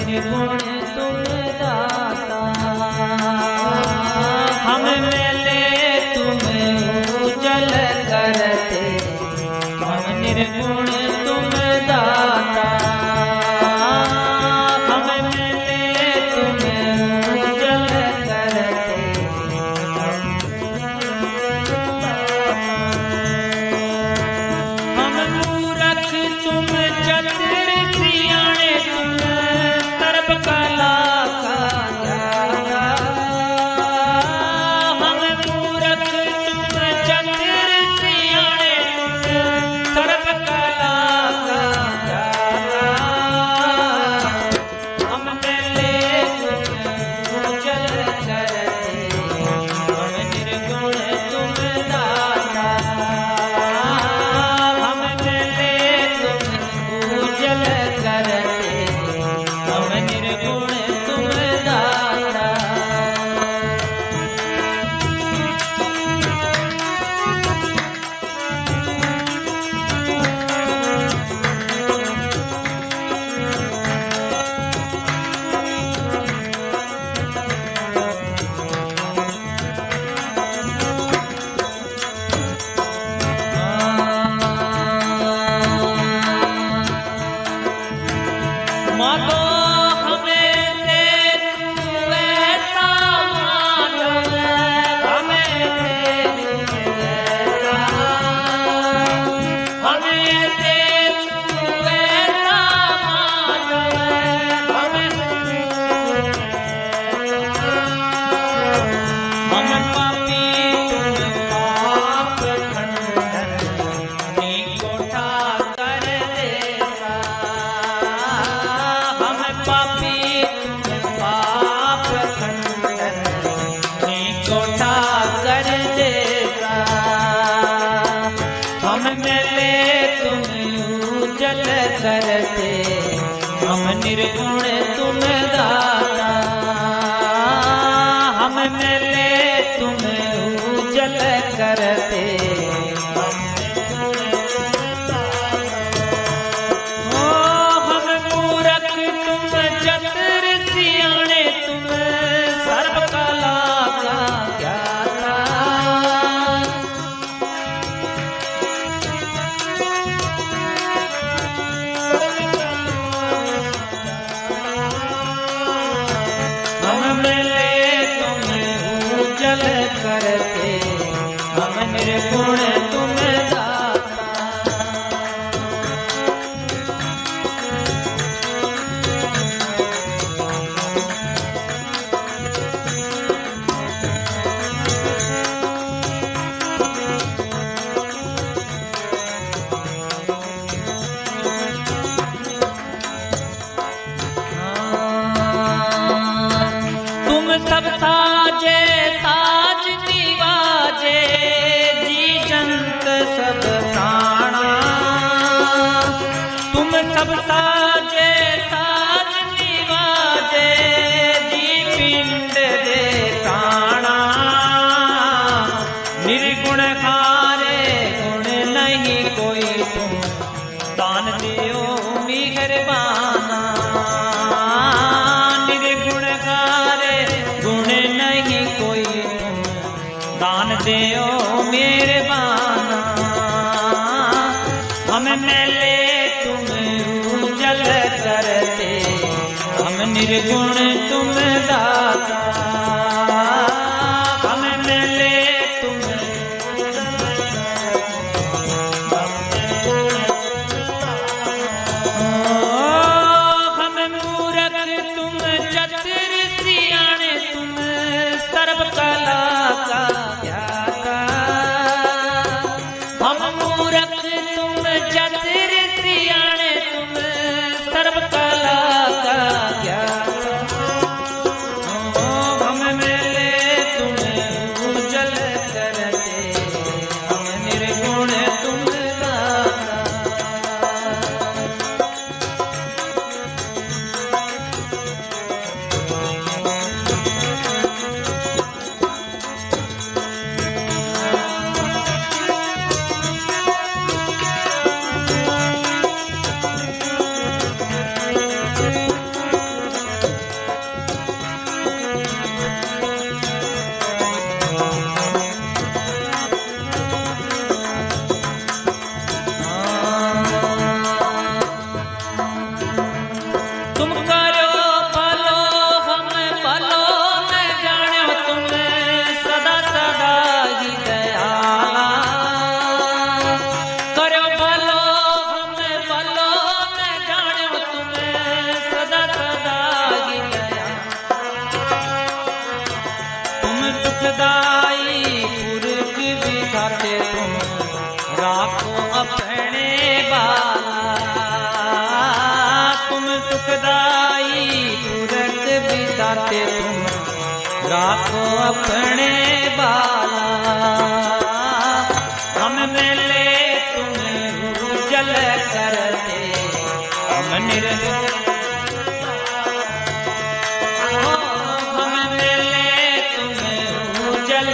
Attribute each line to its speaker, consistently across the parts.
Speaker 1: निर्गुण तुम दाता। हम मेले तुम उजल करते, हम निर्गुण तुम दाता। हम मेले तुम उजल करते, हम मूरख तुम चतुर सियाणे, तुम सर्व कला का ज्ञाता। हम मूरख तुम चतुर सियाणे, तुम सर्व कला का ज्ञाता। हम मेले तुम उजल करते, हम निर्गुण तुम दाता। हम मेले तुम उजल करते, हम निर्गुण तुम दाता। मानो हमें से तू ऐसा मानव, हमें से तू ऐसा, हमें से तू ऐसा मानव, हमें से तू ऐसा। हम पापी तुम पाप खंडन, कोठा कर देसा। हम पापी तुम पाप खंडन, कोठा कर देसा। हम मेले तुम उजल करते, हम निर्गुण तुम दाता। हम मेले तुम उजल करते, ओ हम मूरख तुम चतुर सियाणे, तुम सर्व कला का ज्ञाता। हम मेले तुम उजल करते, हम निर्गुण तुम दाता। तुम सब साजे साज निवाजे, जी जंत सब प्राणा। तुम सब साजे साज निवाजे, जी पिंड दे प्राणा। निर्गुण हारे गुण नहीं कोई, तुम दान दियो मेहरबाना। निर्गुण हारे गुण नहीं कोई, तुम दान दियो मेहरबाना। हम मेले तुम उजल करते, हम निर्गुण तुम दाता। हम मेले तुम हम मूरख तुम चतुर सियाणे, तुम सर्व कला का ज्ञाता। हम मूरख तुम चतुर सियाणे, तुम सर्व कला का ज्ञाता। हम मेले तुम उजल करते, हम निर्गुण तुम दाता। सुखदाई पुरख विधाते तुम राखो अपने बाला। तुम सुखदाई पुरख विधाते तुम राखो अपने बाला। हम मिले तुम्हें उजल करते हम निर्जल। हम मिले तुम्हें उजल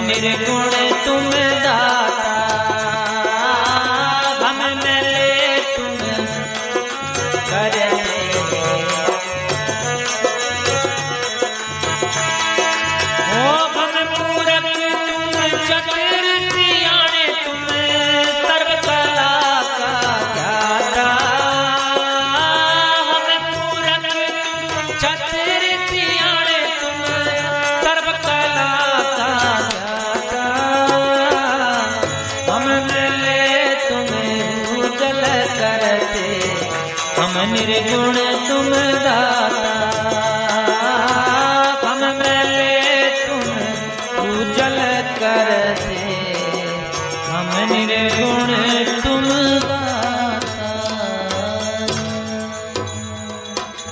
Speaker 1: निर्गुण तुम दाता। हम मिले तुम करते हो। हम पूरक तुम चतुर सियाणे तुम सर्व कला का ज्ञाता। हम पूरक चतुर सियाणे तुम सर्व कला का। हम निर्गुण तुम दाता। हम मिले तुम उजल करते हम निर्गुण तुम दाता।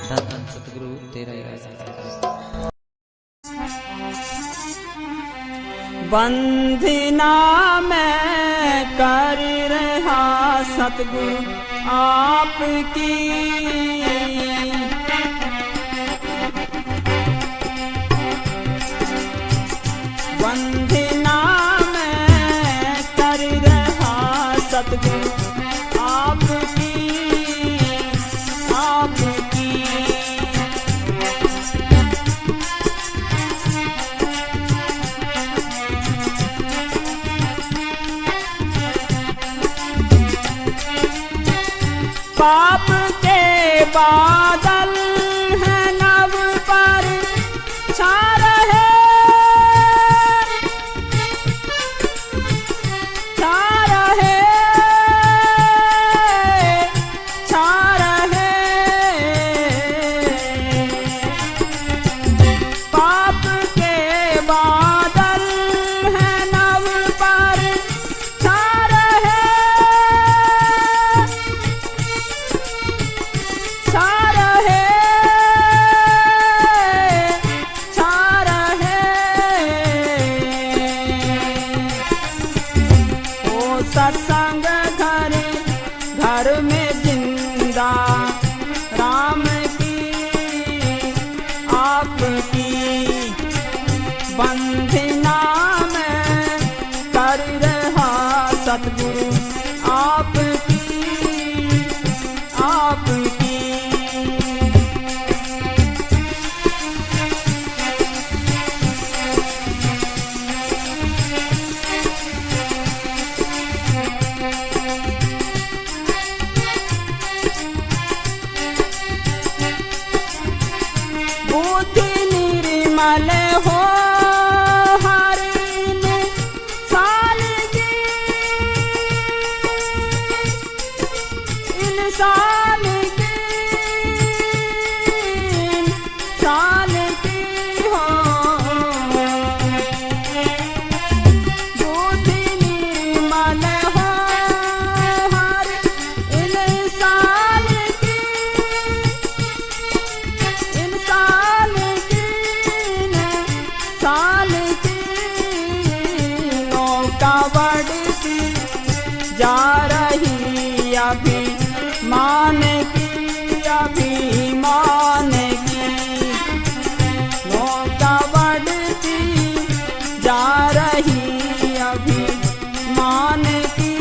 Speaker 1: धन सतगुरु तेरा
Speaker 2: बंधना मैं कर रहा सतगुरु आपकी। वंदना मैं कर रहा सतगुरु आपकी आपकी। पाप के बादल हैं नभ पर छा रहे। पाप के बादल हैं नभ पर छा रहे। सत्संग घर में जिंदा राम की आपकी। बंधना में कर रहा सतगुरु आपकी आपकी। निर्मल हो हर इंसान की, इंसान की, इंसान की हो बुद्धि निर्मल हो हर इंसान की, इंसान की, इंसान की नौका बढ़ती जा रही अभिमान की, अभिमान की नौका बढ़ती जा रही अभिमान की,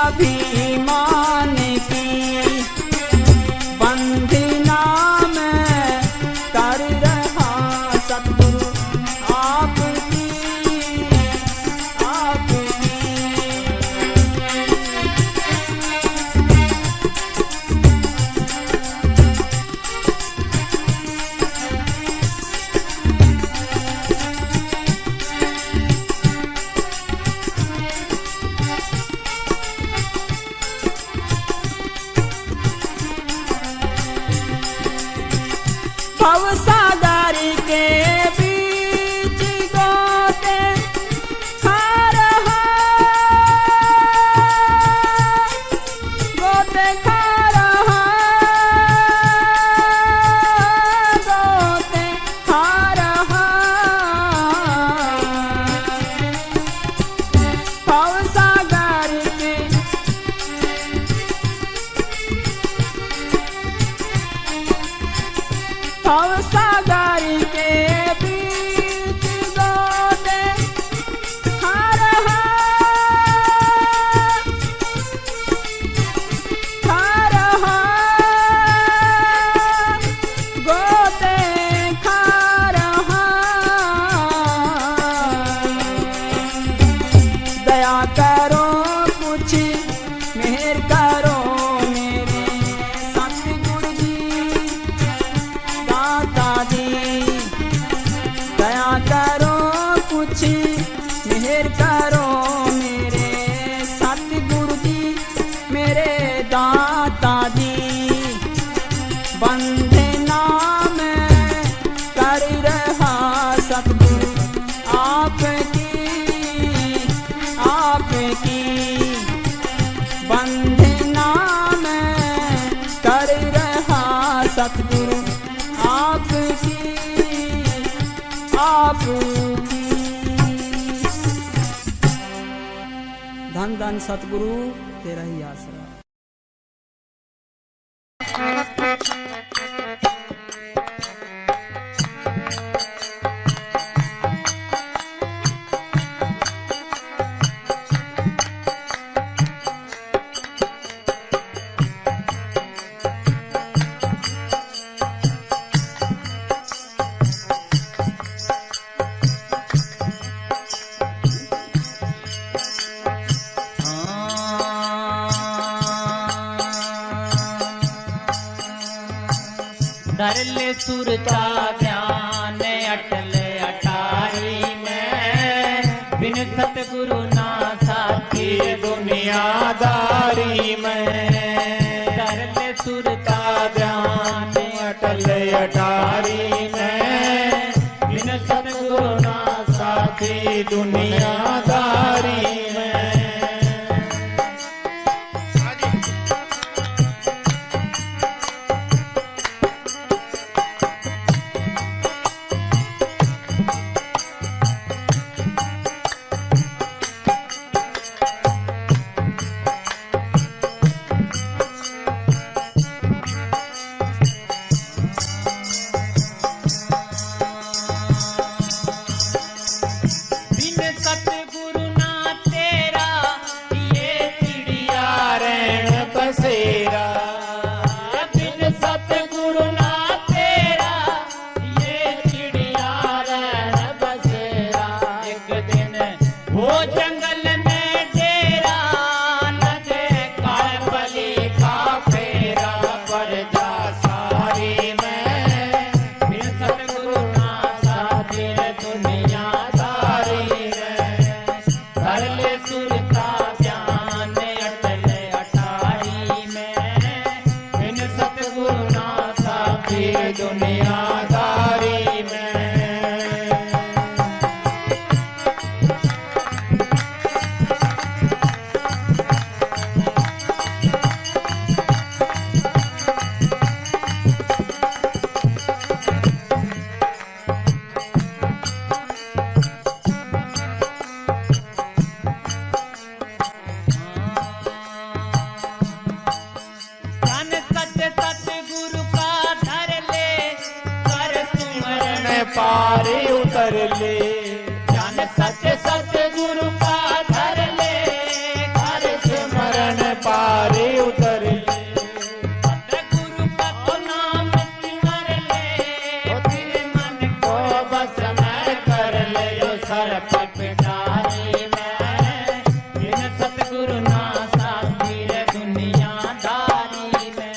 Speaker 2: अभिमान की बंधना में कर रहा सतगुरु आपकी, आपकी भवसागर के बीच गोते खा रहा, गोते खा रहा, गोते खा रहा भवसागर के भवसागर के बीच गोते खा रहा, खा रहा गोते खा रहा दया करो कुछ मेहर करो मेरे सतगुरु जी दाता जी, दया करो कुछ मेहर करो मेरे सतगुरु जी, मेरे दाता जी बंधना में कर रहा सतगुरु आपकी, आपकी बंधना में कर रहा सतगुरु आपकी, आपकी धन धन सतगुरु तेरा ही आसरा।
Speaker 1: धरले सुरता ध्यान अटल अटारी में, बिन सतगुरु ना साथी दुनियादारी में। धरले सुरता ध्यान अटल अटारी में, बिन सतगुरु ना साथी दुनियादारी में। फिर दुनियादारी में। पारी उतर ले जान सच सच गुरु का धर ले, कर सिमरन पारी उतर ले। सतगुरु का तो नाम सिमर ले, ओ तेरे मन को बस में कर ले। जो सर पर पिटारी में बिन सतगुरु ना साथी रे दुनियादारी में।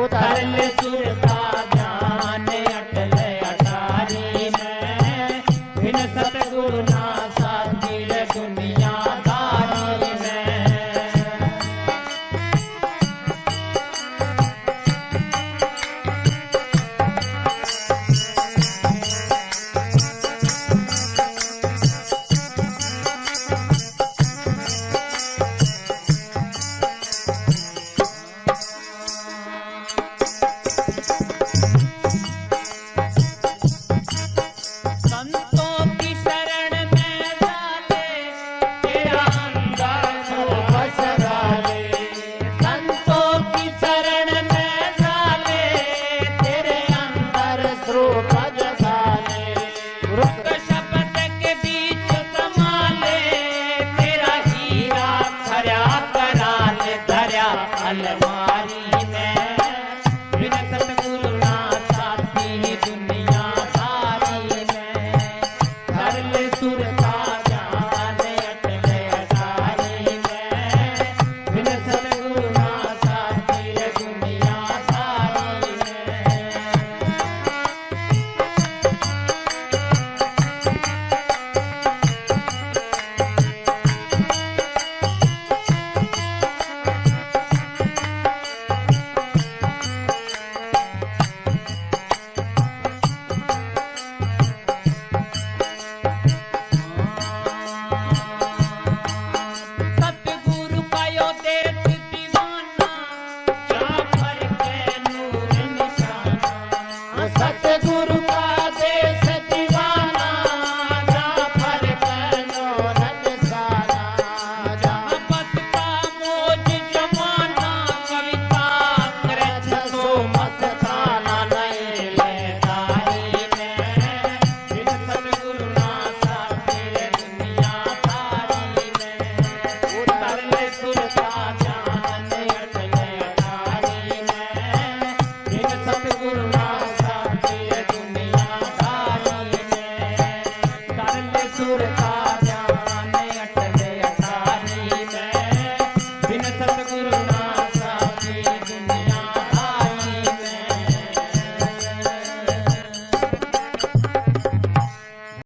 Speaker 1: उतर ले सुरता ज्ञान अटले अटारी में, बिन सतगुरु ना साथी रे दुनियादारी में। संतों की शरण में डाले तेरा अंदर बस डाले। संतों की शरण में डाले तेरे अंदर स्वरूप जगाले। रुक शब्द के बीच संभाले तेरा हीरा खरा करा ले। धरा अलमारी में बिन सतगुरु ना साथी दुनियादारी में। कर ले सुरता ज्ञान अटले अटारी में, बिन सतगुरु ना साथी रे दुनियादारी में। सतगुरु का यो देश दीवाना, जाफर के नूर निशाना। सतगुरु का देश दीवाना, जाफर के नूर निशाना। जहाँ बस का मौज जमाना, कविता कृष्ण सो मस्ताना। नहीं लेदारी में बिन सतगुरु ना साथी रे दुनियादारी में। उतर ले सुरता ज्ञान अटले अटारी में, बिन सतगुरु